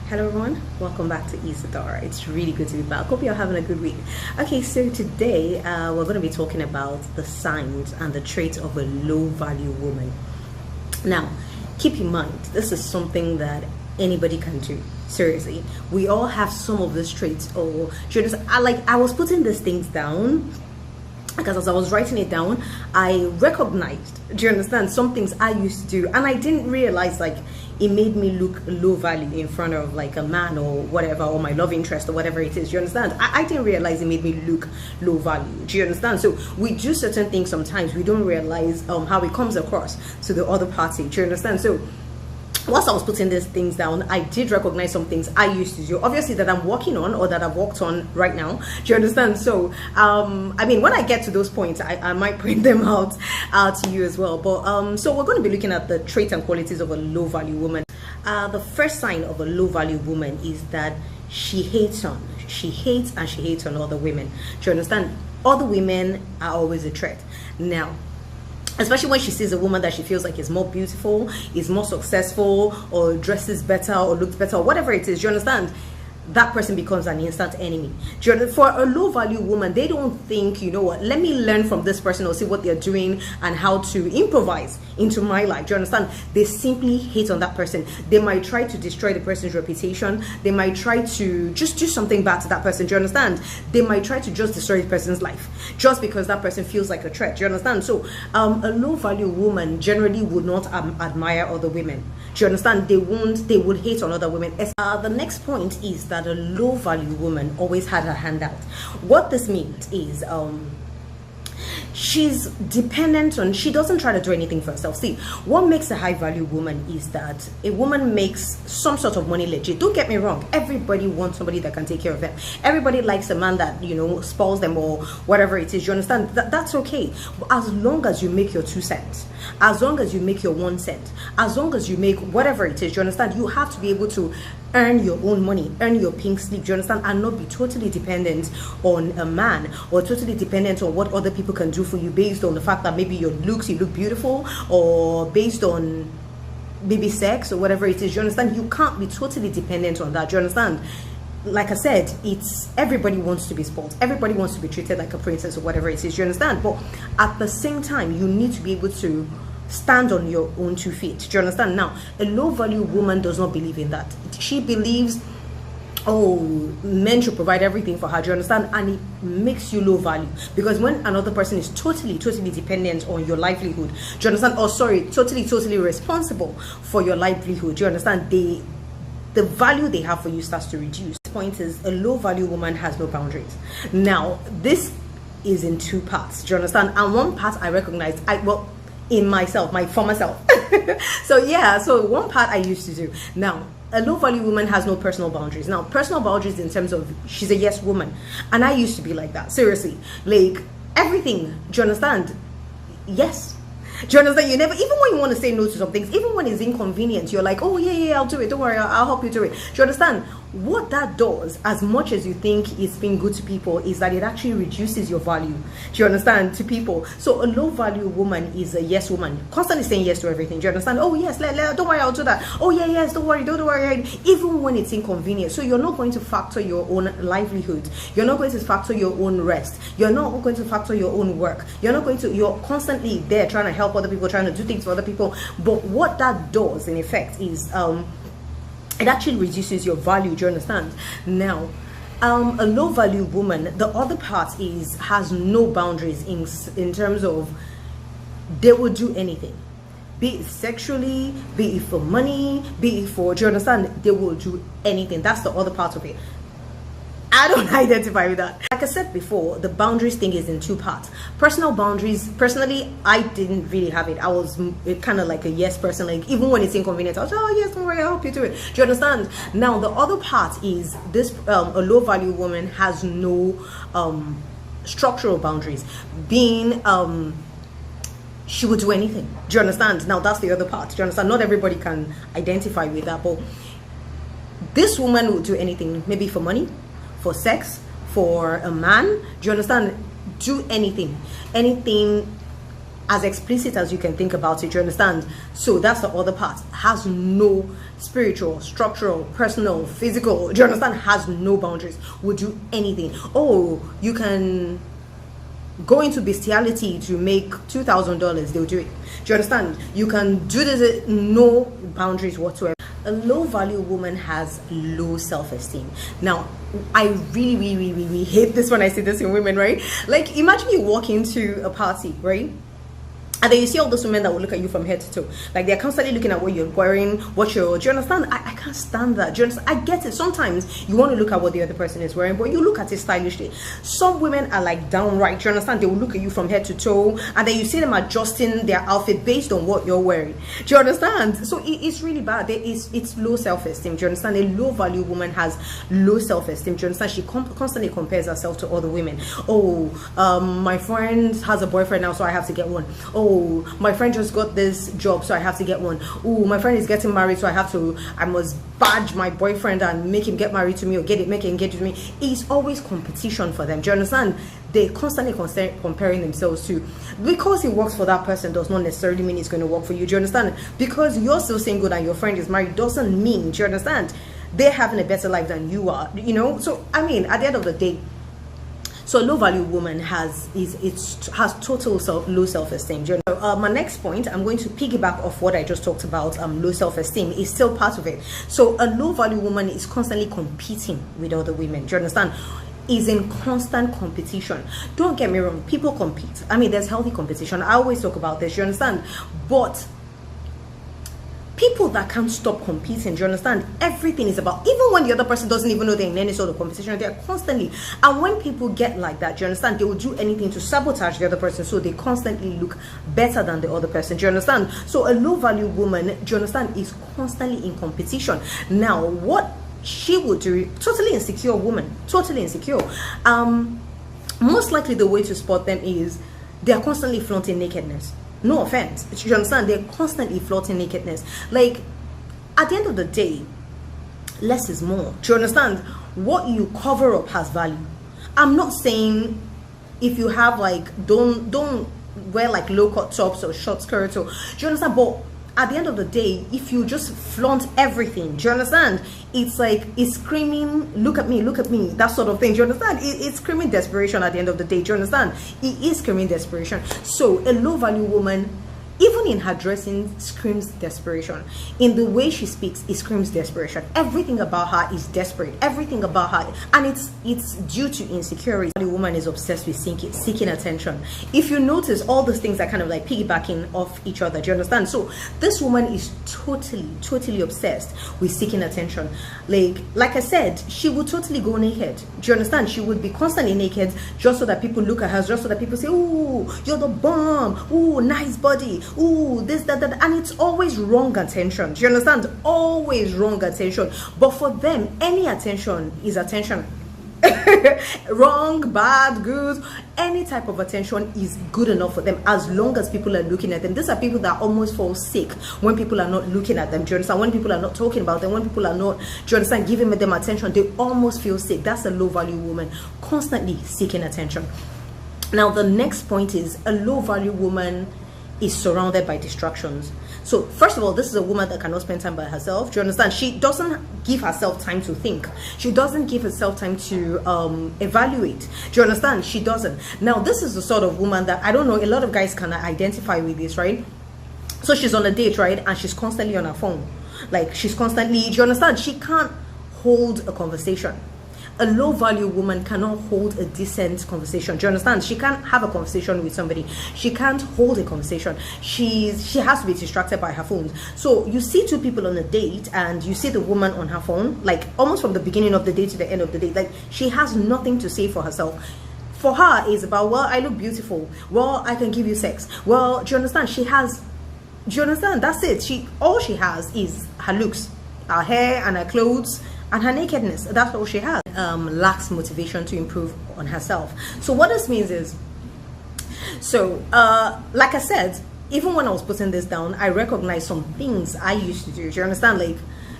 Hello everyone, welcome back to Isadora. It's really good to be back. Hope you're having a good week. Okay, so today we're going to be talking about the signs and the traits of a low value woman. Now, keep in mind, this is something that anybody can do. Seriously, we all have some of these traits. Or I was putting these things down because as I was writing it down, I recognized, do you understand, some things I used to do and I didn't realize it made me look low value in front of a man or whatever, or my love interest or whatever it is. Do you understand? I didn't realize it made me look low value. Do you understand? So we do certain things sometimes we don't realize how it comes across to the other party. Do you understand? So whilst I was putting these things down, I did recognize some things I used to do, obviously, that I'm working on or that I've worked on right now. Do you understand? So, when I get to those points, I might print them out to you as well. But so we're going to be looking at the traits and qualities of a low value woman. The first sign of a low value woman is that she hates and she hates on other women. Do you understand? Other women are always a threat. Now, especially when she sees a woman that she feels like is more beautiful, is more successful, or dresses better, or looks better, or whatever it is, do you understand? That person becomes an instant enemy. For a low value woman, they don't think, you know what, let me learn from this person or see what they're doing and how to improvise into my life. Do you understand? They simply hate on that person. They might try to destroy the person's reputation. They might try to just do something bad to that person. Do you understand? They might try to just destroy the person's life just because that person feels like a threat. Do you understand? So a low value woman generally would not admire other women. Do you understand? They would hate on other women. The next point is that a low value woman always had her hand out. What this means is she's dependent on, she doesn't try to do anything for herself. See, what makes a high value woman is that a woman makes some sort of money legit. Don't get me wrong, everybody wants somebody that can take care of them. Everybody likes a man that, you know, spoils them or whatever it is. You understand? That's okay, but as long as you make your 2 cents, as long as you make your 1 cent, as long as you make whatever it is, you understand, you have to be able to earn your own money, earn your pink slip, do you understand, and not be totally dependent on a man or totally dependent on what other people can do for you based on the fact that maybe your looks, you look beautiful, or based on maybe sex or whatever it is. You understand? You can't be totally dependent on that. Do you understand? Like I said, it's everybody wants to be spoiled, everybody wants to be treated like a princess or whatever it is. You understand? But at the same time, you need to be able to stand on your own 2 feet. Do you understand? Now, a low value woman does not believe in that. She believes, oh, men should provide everything for her. Do you understand? And it makes you low value, because when another person is totally dependent on your livelihood, do you understand? Or sorry, totally responsible for your livelihood, do you understand? The value they have for you starts to reduce. The point is, a low value woman has no boundaries. Now, this is in 2 parts. Do you understand? And one part I recognize, in myself, my former self. So one part I used to do. Now, a low value woman has no personal boundaries. Now, personal boundaries in terms of, she's a yes woman, and I used to be like that. Seriously, like everything. Do you understand? Yes. Do you understand? You never, even when you want to say no to some things, even when it's inconvenient, you're like, oh yeah, I'll do it, don't worry, I'll help you do it. Do you understand? What that does, as much as you think it's being good to people, is that it actually reduces your value. Do you understand? To people. So a low value woman is a yes woman, constantly saying yes to everything. Do you understand? Oh yes, don't worry, I'll do that. Oh yeah, yes, don't worry, even when it's inconvenient. So you're not going to factor your own livelihood, you're not going to factor your own rest, you're not going to factor your own work, you're constantly there trying to help other people, trying to do things for other people. But what that does in effect is it actually reduces your value. Do you understand? Now, a low value woman, the other part is, has no boundaries in terms of, they will do anything, be it sexually, be it for money, be it for, do you understand? They will do anything. That's the other part of it. I don't identify with that. Like I said before, the boundaries thing is in 2 parts. Personal boundaries, personally, I didn't really have it. I was kind of like a yes person. Like, even when it's inconvenient, I was, oh yes, don't worry, I'll help you do it. Do you understand? Now, the other part is this, a low value woman has no structural boundaries. Being, she would do anything. Do you understand? Now, that's the other part. Do you understand? Not everybody can identify with that, but this woman would do anything, maybe for money, for sex, for a man. Do you understand? Do anything as explicit as you can think about it, you understand? So that's the other part. Has no spiritual, structural, personal, physical, do you understand? Has no boundaries. Will do anything. Oh, you can go into bestiality to make $2,000, they'll do it. Do you understand? You can do this, no boundaries whatsoever. A low value woman has low self-esteem. Now, I really hate this when I see this in women, right? Like, imagine you walk into a party, right? And then you see all those women that will look at you from head to toe. Like, they're constantly looking at what you're wearing, do you understand? I can't stand that. Do you understand? I get it. Sometimes you want to look at what the other person is wearing, but you look at it stylishly. Some women are like downright, do you understand? They will look at you from head to toe, and then you see them adjusting their outfit based on what you're wearing. Do you understand? So it's really bad. It's low self-esteem. Do you understand? A low value woman has low self-esteem. Do you understand? She constantly compares herself to other women. Oh, my friend has a boyfriend now, so I have to get one. Oh, my friend just got this job, so I have to get one. Oh, my friend is getting married, so I must badge my boyfriend and make him get married to me, or make him engage with me. It's always competition for them. Do you understand? They constantly comparing themselves to, because it works for that person does not necessarily mean it's going to work for you. Do you understand? Because you're still single and your friend is married doesn't mean, do you understand, they're having a better life than you are, you know? So I mean, at the end of the day, so a low value woman has total low self-esteem. My next point, I'm going to piggyback off what I just talked about. Low self-esteem is still part of it. So a low value woman is constantly competing with other women. Do you understand? Is in constant competition. Don't get me wrong, people compete. I mean, there's healthy competition. I always talk about this, you understand? But people that can't stop competing, do you understand? Everything is about, even when the other person doesn't even know they're in any sort of competition, they're constantly, and when people get like that, do you understand, they will do anything to sabotage the other person, so they constantly look better than the other person. Do you understand? So a low value woman, do you understand, is constantly in competition. Now, what she would do, totally insecure woman, totally insecure, most likely the way to spot them is they're constantly flaunting nakedness. No offense, but you understand, they're constantly flaunting nakedness. Like, at the end of the day, less is more. Do you understand? What you cover up has value. I'm not saying if you have like, don't wear like low cut tops or short skirts, or, do you understand? But at the end of the day, if you just flaunt everything, do you understand? It's like, it's screaming, look at me, that sort of thing. Do you understand? It's screaming desperation at the end of the day. Do you understand? It is screaming desperation. So a low value woman, even in her dressing, screams desperation. In the way she speaks, it screams desperation. Everything about her is desperate. Everything about her, and it's due to insecurity. The woman is obsessed with seeking attention. If you notice, all those things are kind of like piggybacking off each other. Do you understand? So this woman is totally obsessed with seeking attention. Like I said, she would totally go naked. Do you understand? She would be constantly naked just so that people look at her, just so that people say, "Ooh, you're the bomb. Ooh, nice body. Ooh, this, that," and it's always wrong attention. Do you understand? Always wrong attention. But for them, any attention is attention. Wrong, bad, good, any type of attention is good enough for them, as long as people are looking at them. These are people that almost fall sick when people are not looking at them. Do you understand? When people are not talking about them, when people are not, do you understand, giving them attention, they almost feel sick. That's a low value woman, constantly seeking attention. Now the next point is, a low value woman is surrounded by distractions. So first of all, this is a woman that cannot spend time by herself. Do you understand? She doesn't give herself time to think. She doesn't give herself time to evaluate. Do you understand? She doesn't. Now this is the sort of woman that, I don't know, a lot of guys can identify with this, right? So she's on a date, right, and she's constantly on her phone. Like, she's constantly, do you understand, she can't hold a conversation. A low value woman cannot hold a decent conversation. Do you understand? She can't have a conversation with somebody. She can't hold a conversation. She has to be distracted by her phone. So you see two people on a date and you see the woman on her phone, like almost from the beginning of the date to the end of the date. Like, she has nothing to say for herself. For her, it's about, well, I look beautiful. Well, I can give you sex. Well, do you understand? Do you understand? That's it. All she has is her looks, her hair and her clothes, and her nakedness. That's all she has. Lacks motivation to improve on herself. So what this means is, so like I said, even when I was putting this down, I recognized some things I used to do. Do you understand? Like,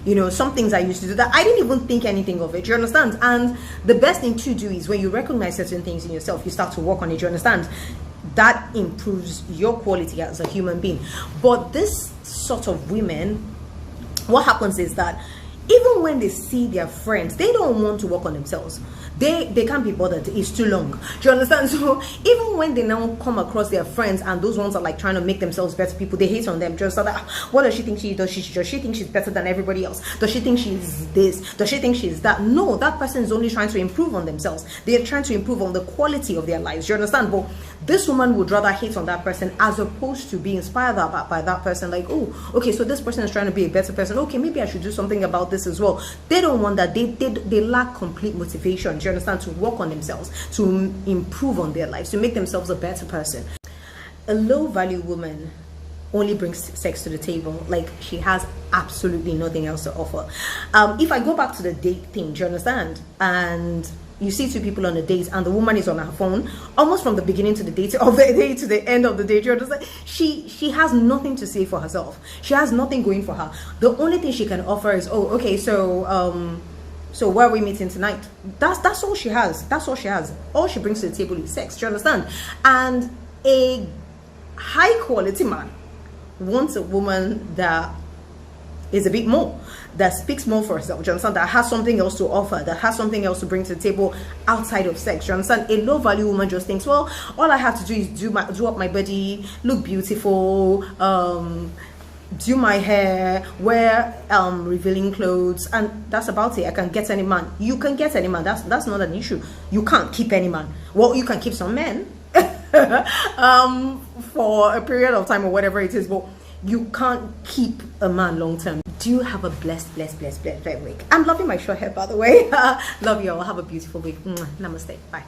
you know, some things I used to do that I didn't even think anything of it. Do you understand? And the best thing to do is, when you recognize certain things in yourself, you start to work on it. Do you understand? that improves your quality as a human being. But this sort of women, what happens is that even when they see their friends, they don't want to work on themselves. They can't be bothered. It's too long. Do you understand? So even when they now come across their friends and those ones are like trying to make themselves better people, they hate on them. Just like, what does she think she does? Does she think she's better than everybody else? Does she think she's this? Does she think she's that? No, that person is only trying to improve on themselves. They are trying to improve on the quality of their lives. Do you understand? But this woman would rather hate on that person as opposed to be inspired by that person. Like, oh, okay, so this person is trying to be a better person. Okay, maybe I should do something about this as well. They don't want that. They lack complete motivation. Do you understand? To work on themselves, to improve on their lives, to make themselves a better person. A low value woman only brings sex to the table. Like, she has absolutely nothing else to offer. If I go back to the date thing, do you understand? And you see two people on a date and the woman is on her phone almost from the beginning to the date of the day to the end of the day. Do you understand? She has nothing to say for herself. She has nothing going for her. The only thing she can offer is, oh, okay, so where are we meeting tonight? That's all she has. That's all she has. All she brings to the table is sex. Do you understand? And a high quality man wants a woman that is a bit more, that speaks more for herself. Do you understand? That has something else to offer, that has something else to bring to the table outside of sex. Do you understand? A low value woman just thinks, well, all I have to do is do up my body, look beautiful, do my hair, wear revealing clothes, and that's about it. I can get any man. You can get any man. That's not an issue. You can't keep any man. Well, you can keep some men for a period of time or whatever it is, but you can't keep a man long term. Do you have a blessed week? I'm loving my short hair, by the way. Love you all. Have a beautiful week. Namaste. Bye.